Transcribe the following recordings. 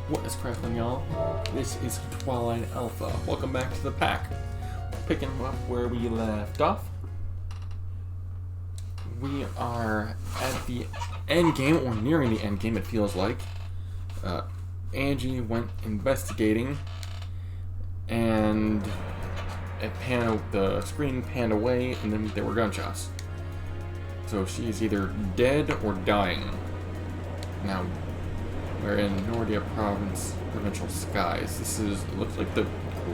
What is cracking, y'all? This is Twilight Alpha. Welcome back to the pack. Picking up where we left off. We are at the end game, or nearing the end game, it feels like. Angie went investigating, and the screen panned away, and then there were gunshots. So she's either dead or dying. Now, we're in Nordia Province, Provincial Skies. Looks like the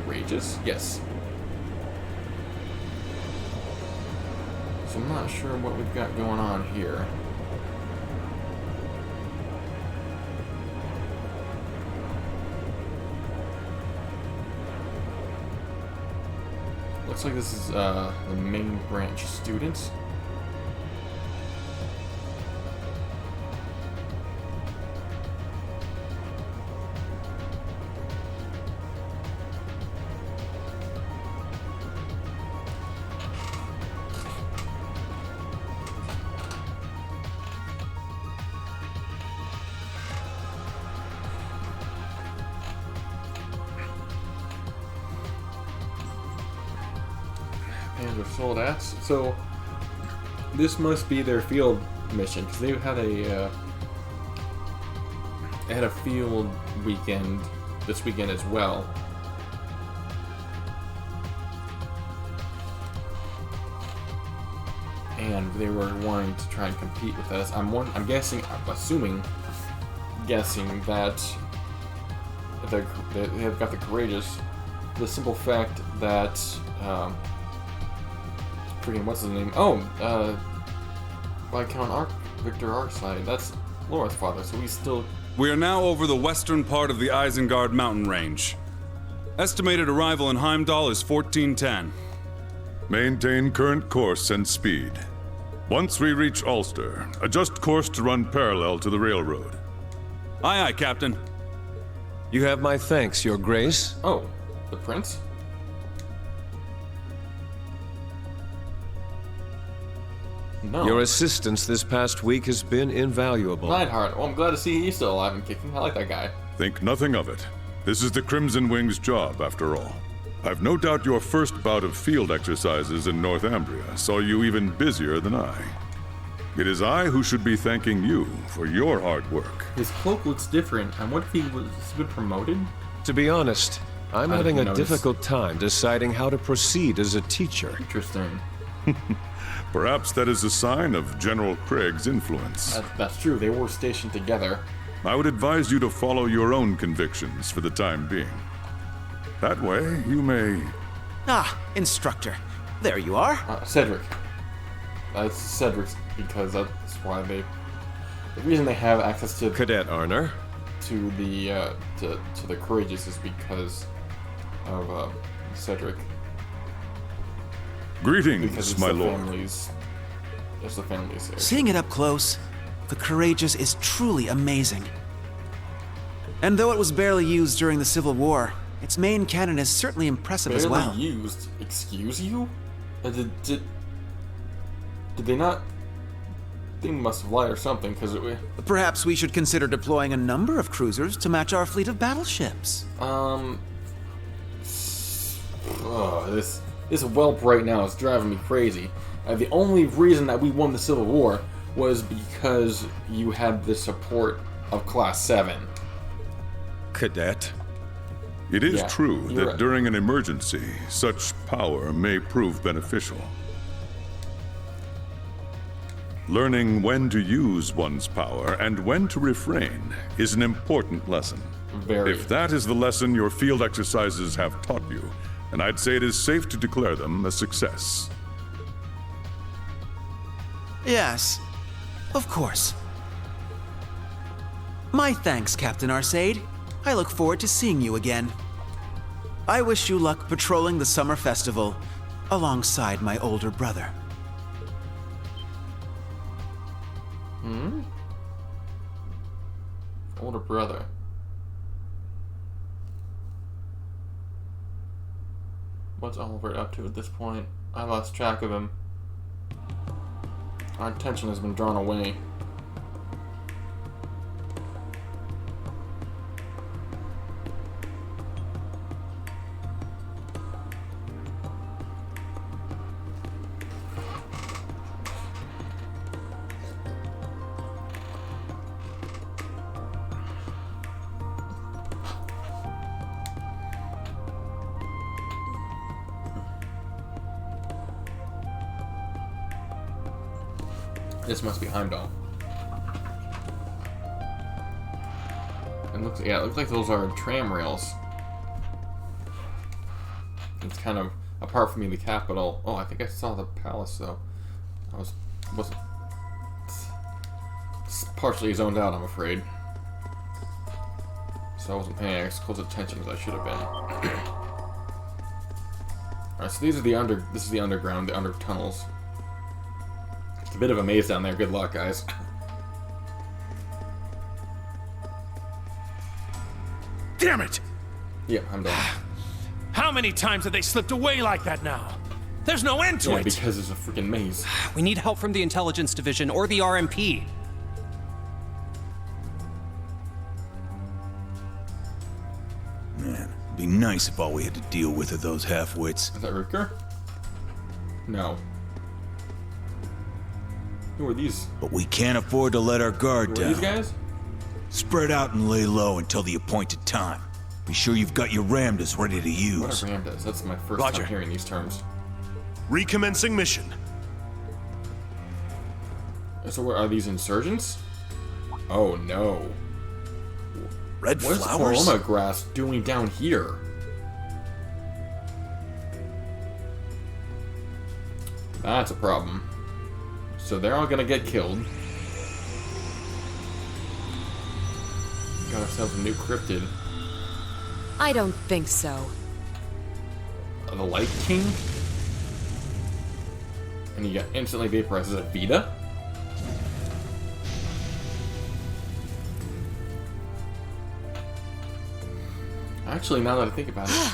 Courageous? Yes. So I'm not sure what we've got going on here. Looks like this is the main branch students. And they're sold ass. So this must be their field mission, because they had a field weekend this weekend as well. And they were wanting to try and compete with us. I'm guessing that they have got the Courageous. The simple fact that what's his name? Viscount Victor Arkside. That's Laura's father, so he's still... We are now over the western part of the Isengard mountain range. Estimated arrival in Heimdall is 1410. Maintain current course and speed. Once we reach Ulster, adjust course to run parallel to the railroad. Aye, aye, Captain. You have my thanks, Your Grace. Oh, the prince? No. Your assistance this past week has been invaluable. Neidhart. Well, I'm glad to see he's still alive and kicking. I like that guy. Think nothing of it. This is the Crimson Wing's job, after all. I've no doubt your first bout of field exercises in Northumbria saw you even busier than I. It is I who should be thanking you for your hard work. His cloak looks different. I wonder if he's been promoted? To be honest, I'm I having didn't a notice. difficult time deciding how to proceed as a teacher. Interesting. Perhaps that is a sign of General Craig's influence. That's true. They were stationed together. I would advise you to follow your own convictions for the time being. That way, you may... Ah, instructor. There you are. Cedric. That's Cedric's because that's why the reason they have access to Cadet Arner. to the Courageous is because of Cedric. Greetings, Because it's my the lord. families. It's the families there. Seeing it up close, the Courageous is truly amazing. And though it was barely used during the Civil War, its main cannon is certainly impressive as well. Barely used. Excuse you? Did they not? They must have lied or something, because Perhaps we should consider deploying a number of cruisers to match our fleet of battleships. This whelp right now is driving me crazy. The only reason that we won the Civil War was because you had the support of Class 7. Cadet. It is Yeah, true you're that right. during an emergency, such power may prove beneficial. Learning when to use one's power and when to refrain is an important lesson. Very. If that is the lesson your field exercises have taught you, then I'd say it is safe to declare them a success. Yes, of course. My thanks, Captain Arcade. I look forward to seeing you again. I wish you luck patrolling the summer festival alongside my older brother. Older brother. What's Oliver up to at this point? I lost track of him. Our attention has been drawn away. This must be Heimdall. It looks like those are tram rails. It's kind of apart from the capital. Oh, I think I saw the palace though. I wasn't partially zoned out, I'm afraid. So I wasn't paying as close attention as I should have been. Alright, so this is the underground, the under tunnels. It's a bit of a maze down there. Good luck, guys. Damn it! Yeah, I'm done. How many times have they slipped away like that now? There's no end to Yeah, it! because it's a freaking maze. We need help from the Intelligence Division or the RMP. Man, it'd be nice if all we had to deal with are those half-wits. Is that Rutger? No. Who are these? But we can't afford to let our guard Who are down. these guys? Spread out and lay low until the appointed time. Be sure you've got your ramdas ready to What use. are Ramdas? That's my first Roger. time hearing these terms. Recommencing mission. So what, are these insurgents? Oh no. Red What is flowers? Paloma grass doing down here? That's a problem. So they're all gonna get killed. Got ourselves a new cryptid. I don't think so. The Light King? And you got instantly vaporized. Is it Vita? Actually, now that I think about it,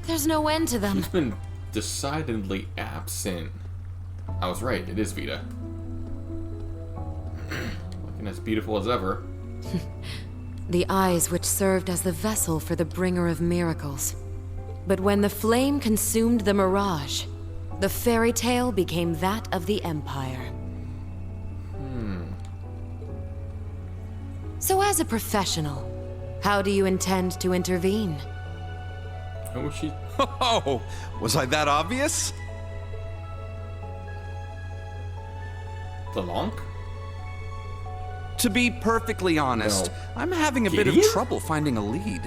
There's no end to them. he's been decidedly absent. I was right, it is Vita. Looking as beautiful as ever. The eyes which served as the vessel for the bringer of miracles. But when the flame consumed the mirage, the fairy tale became that of the Empire. So as a professional, how do you intend to intervene? Who was she? Oh, was I that obvious? The Lonk? To be perfectly honest, No. I'm having a bit of Gideon? trouble finding a lead.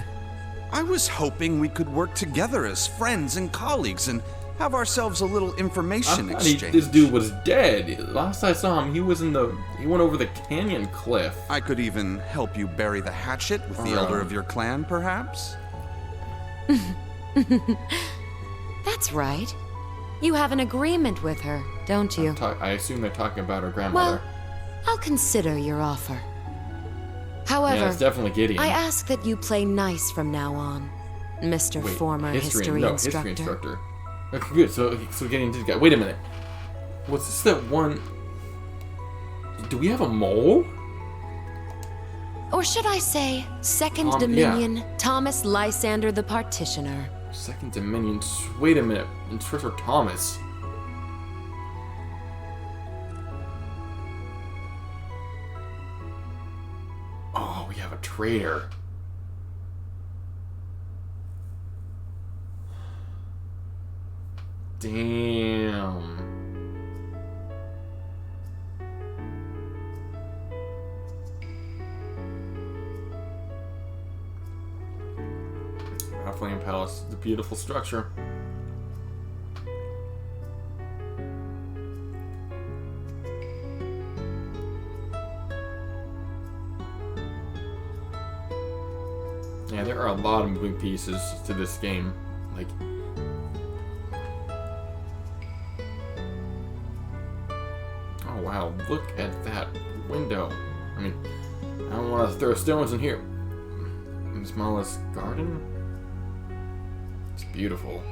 I was hoping we could work together as friends and colleagues and have ourselves a little I information thought exchange. this dude was dead. Last I saw him, he went over the canyon cliff. I could even help you bury the hatchet with the elder of your clan, perhaps? That's right. You have an agreement with her, don't you? I assume they're talking about her grandmother. Well, I'll consider your offer. Yeah, However, it's definitely Gideon. I ask that you play nice from now on, Mr. Wait, Former history instructor. History instructor. Okay, good. So Gideon did get. Wait a minute. Was this that one? Do we have a mole? Or should I say, Second Yeah. Dominion, Thomas Lysander the Partitioner. Second Dominion. Wait a minute. Instructor Thomas. Oh, we have a traitor. Damn. Flame Palace, the beautiful structure. Yeah, there are a lot of moving pieces to this game. Like, oh wow, look at that window. I mean, I don't want to throw stones in here. Miss Mala's garden? It's beautiful.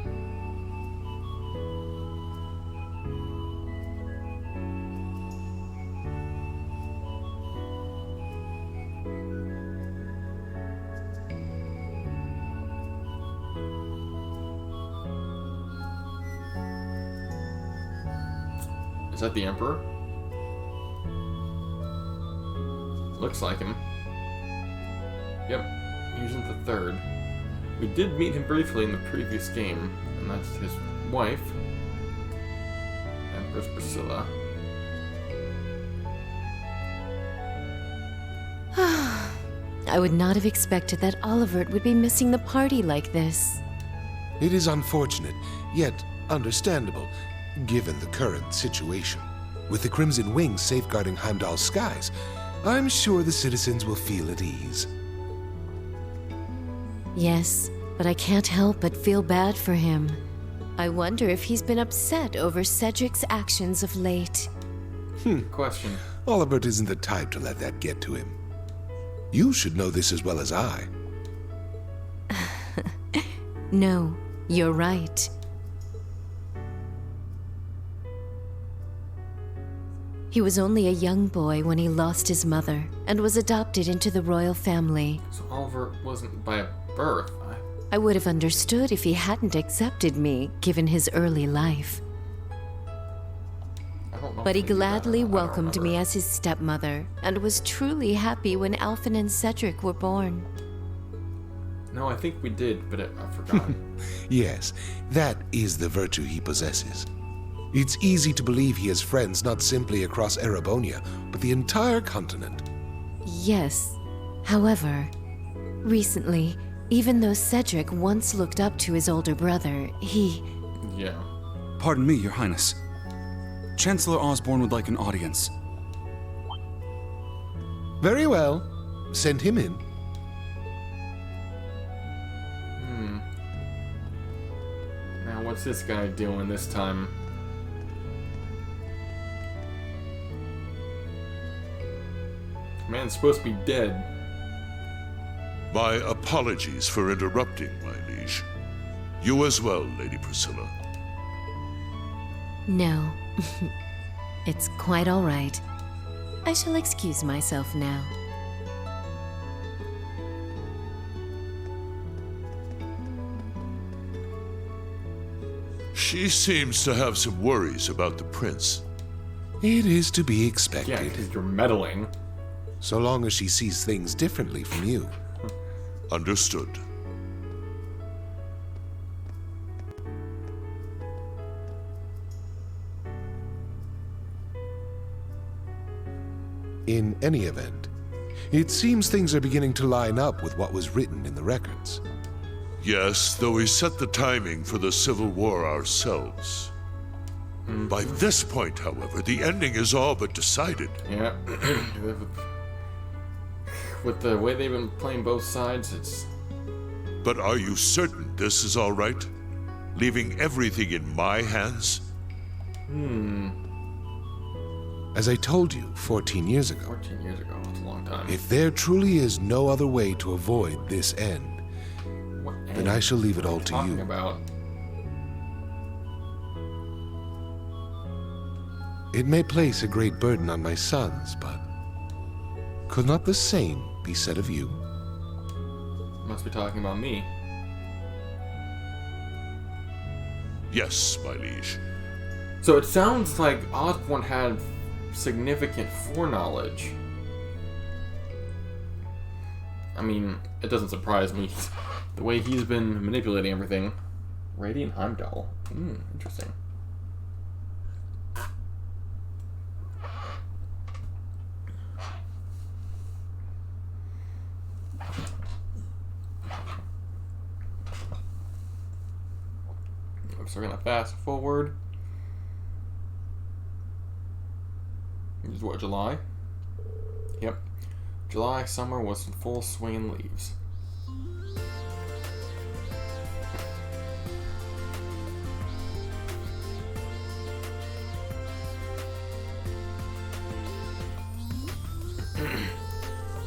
Is that the Emperor? Looks like him. Yep, Eugene the Third. We did meet him briefly in the previous game, and that's his wife, Empress Priscilla. I would not have expected that Olivert would be missing the party like this. It is unfortunate, yet understandable, given the current situation. With the Crimson Wings safeguarding Heimdall's skies, I'm sure the citizens will feel at ease. Yes, but I can't help but feel bad for him. I wonder if he's been upset over Cedric's actions of late. Question. Olivert isn't the type to let that get to him. You should know this as well as I. No, you're right. He was only a young boy when he lost his mother and was adopted into the royal family. So Oliver wasn't by birth. I would have understood if he hadn't accepted me, given his early life. I don't know. But he if they did that. gladly I don't welcomed me remember. as his stepmother and was truly happy when Alphen and Cedric were born. No, I think we did, but I forgot. Yes, that is the virtue he possesses. It's easy to believe he has friends not simply across Erebonia, but the entire continent. Yes. However, recently, even though Cedric once looked up to his older brother, he... Yeah. Pardon me, Your Highness. Chancellor Osborne would like an audience. Very well. Send him in. Now, what's this guy doing this time? Man's supposed to be dead. My apologies for interrupting, my liege. You as well, Lady Priscilla. No. It's quite all right. I shall excuse myself now. She seems to have some worries about the prince. It is to be expected. Yeah, because you're meddling. So long as she sees things differently from you. Understood. In any event, it seems things are beginning to line up with what was written in the records. Yes, though we set the timing for the Civil War ourselves. By this point, however, the ending is all but decided. Yeah. With the way they've been playing both sides, it's... But are you certain this is all right? Leaving everything in my hands? As I told you 14 years ago, 14 years ago, it's a long time. if there truly is no other way to avoid this end, then I shall leave it all to talking you. about? It may place a great burden on my sons, but could not the same be said of you? Must be talking about me. Yes, my liege. So it sounds like Osborne had significant foreknowledge. I mean, it doesn't surprise me. The way he's been manipulating everything. Radiant Heimdall. Interesting. So we're gonna fast forward. This is what, July? Yep. July, summer was in full swing and leaves.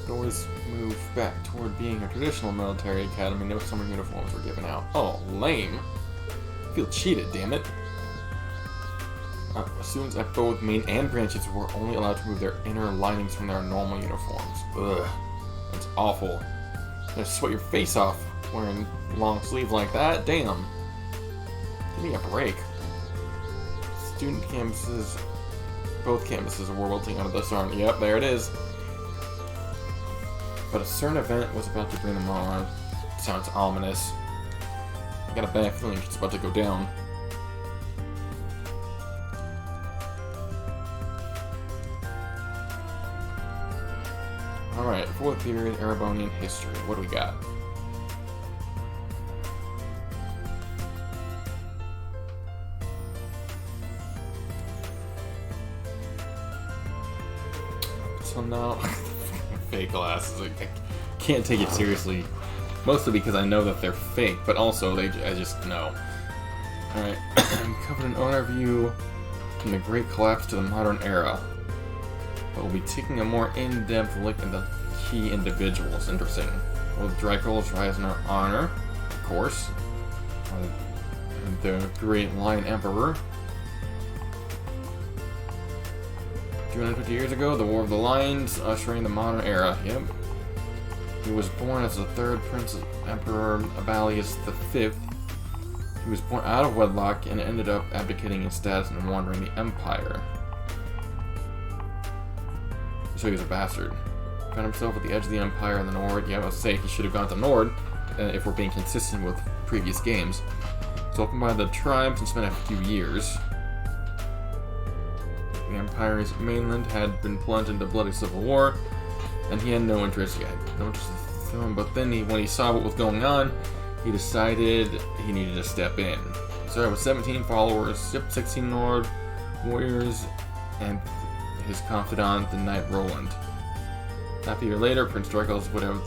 Thors moved back toward being a traditional military academy. No summer uniforms were given out. Oh, lame. I feel cheated, damn it. Students at both main and branches were only allowed to remove their inner linings from their normal uniforms. Ugh. That's awful. You sweat your face off wearing long sleeves like that. Damn. Give me a break. Student campuses, both campuses were wilting under the sun. Yep, there it is. But a certain event was about to bring them on. Sounds ominous. I got a bad feeling it's about to go down. Alright, 4th period, Erebonian history. What do we got? So now, fake glasses. I can't take it seriously. Mostly because I know that they're fake, but also I just know. Alright, covered an overview from the Great Collapse to the modern era. But we'll be taking a more in-depth look into key individuals. Interesting. Will Dracul's rise in our honor, of course. The Great Lion Emperor. 250 years ago, the War of the Lions, ushering the modern era. Yep. He was born as the 3rd Prince Emperor Abalius V. He was born out of wedlock and ended up abdicating his status and wandering the Empire. So he was a bastard. Found himself at the edge of the Empire in the Nord. Yeah, I must say, he should have gone to Nord, if we're being consistent with previous games. He's opened by the tribes and spent a few years. The Empire's mainland had been plunged into bloody civil war, and he had no interest yet. No interest in the film, but then when he saw what was going on, he decided he needed to step in. He started with 17 followers, 16 Nord warriors, and his confidant, the Knight Roland. Half a year later, Prince Draculus would have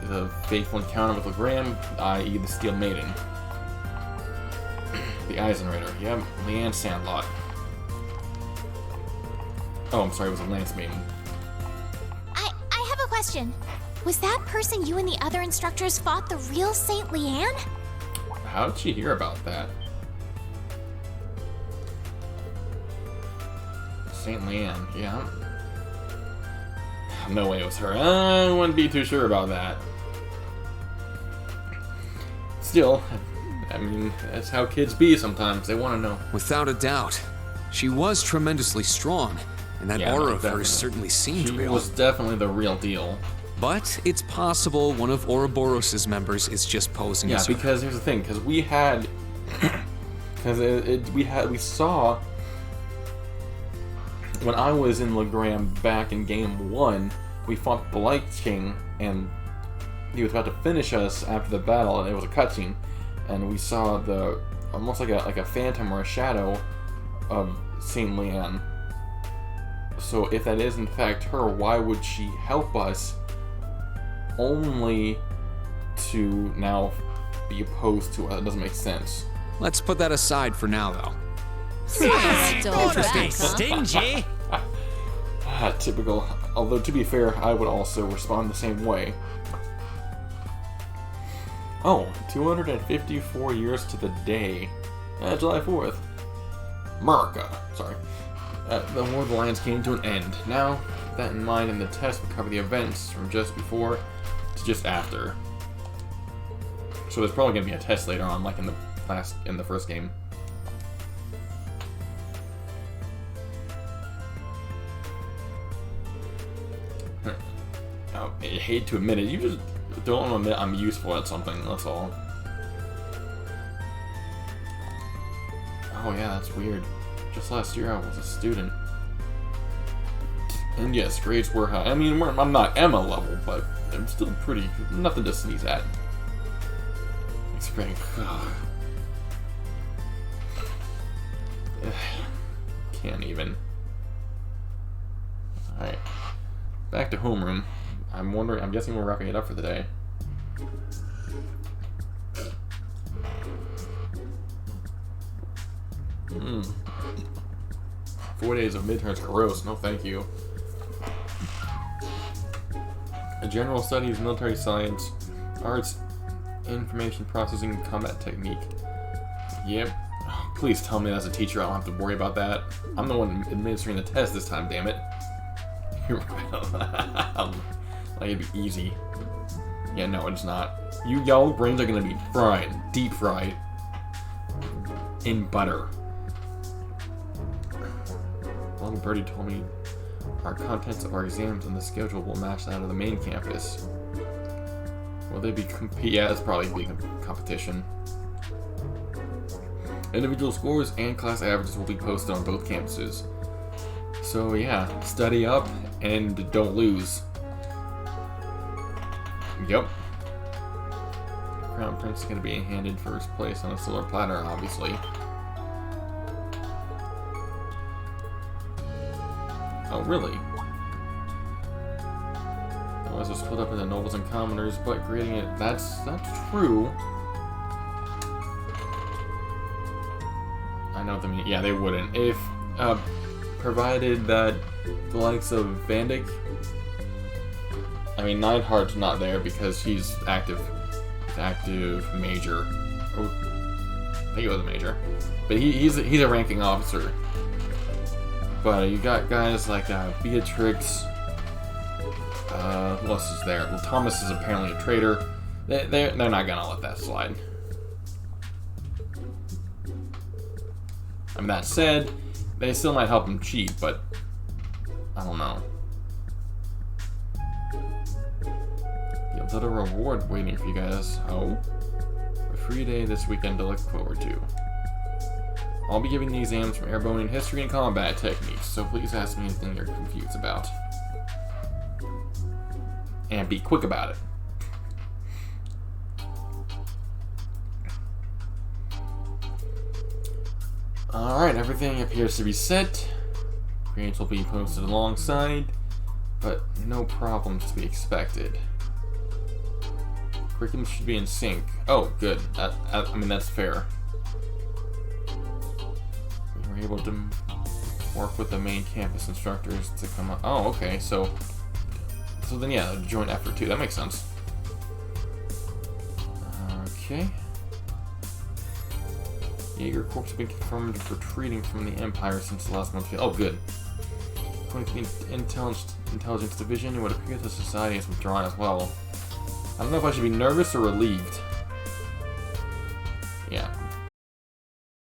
the fateful encounter with Legram, i.e. the Steel Maiden. The Eisenritter, yep, Leanne Sandlot. Oh, I'm sorry, it was a Lance Maiden. I have a question. Was that person you and the other instructors fought the real Saint Leanne? How did she hear about that? Saint Leanne, yeah. No way it was her. I wouldn't be too sure about that. Still, I mean, that's how kids be sometimes. They want to know. Without a doubt. She was tremendously strong, and that aura of hers certainly seemed real. She was definitely the real deal. But it's possible one of Ouroboros' members is just posing as her. Yeah, because here's the thing, because we had... we saw... When I was in Legram back in Game 1, we fought the Light King, and he was about to finish us after the battle, and it was a cutscene, and we saw the almost like a phantom or a shadow of Saint Leanne. So if that is in fact her, why would she help us only to now be opposed to us? It doesn't make sense. Let's put that aside for now, though. Interesting. Stingy. Typical. Although, to be fair, I would also respond the same way. Oh, 254 years to the day. July 4th. America. Sorry. The War of the Lions came to an end. Now, with that in mind, and the test will cover the events from just before to just after. So there's probably going to be a test later on, like in the first game. I hate to admit it, you just don't want to admit I'm useful at something, that's all. Oh yeah, that's weird. Just last year I was a student. And yes, grades were high. I mean, I'm not Emma level, but I'm still pretty... nothing to sneeze at. Spring. Can't even. Alright. Back to homeroom. I'm guessing we're wrapping it up for the day. Hmm. 4 days of midterms, gross. No, thank you. General studies, military science, arts, information processing, combat technique. Yep. Oh, please tell me as a teacher I don't have to worry about that. I'm the one administering the test this time, damn it. Like it'd be easy. Yeah, no, it's not. Y'all brains are gonna be fried, deep fried, in butter. Long Birdie told me our contents of our exams and the schedule will match that of the main campus. Will they be yeah, it's probably be competition. Individual scores and class averages will be posted on both campuses. So yeah, study up and don't lose. Yep. Crown Prince is going to be handed first place on a silver platter, obviously. Oh, really? Otherwise, they're split up into nobles and commoners, but grading it, that's true. I know what they mean. Yeah, they wouldn't. If, provided that the likes of Vandyck, I mean, Neidhart's not there because he's active major. Oh, I think he was a major. But he's a ranking officer. But you got guys like Beatrix. Who else is there? Well, Thomas is apparently a traitor. They're not gonna let that slide. I mean, that said, they still might help him cheat, but I don't know. You'll get a reward waiting for you guys. Oh, a free day this weekend to look forward to. I'll be giving the exams from Airbonian history and combat techniques, so please ask me anything you're confused about. And be quick about it. Alright, everything appears to be set. Grades will be posted alongside, but no problems to be expected. Curriculum should be in sync. Oh, good. I mean, that's fair. We were able to work with the main campus instructors to come up. Oh, okay, so then yeah, a joint effort too. That makes sense. Okay. Jaeger Corps have been confirmed retreating from the Empire since the last month. Oh, good. According to the Intelligence Division, it would appear the Society has withdrawn as well. I don't know if I should be nervous or relieved.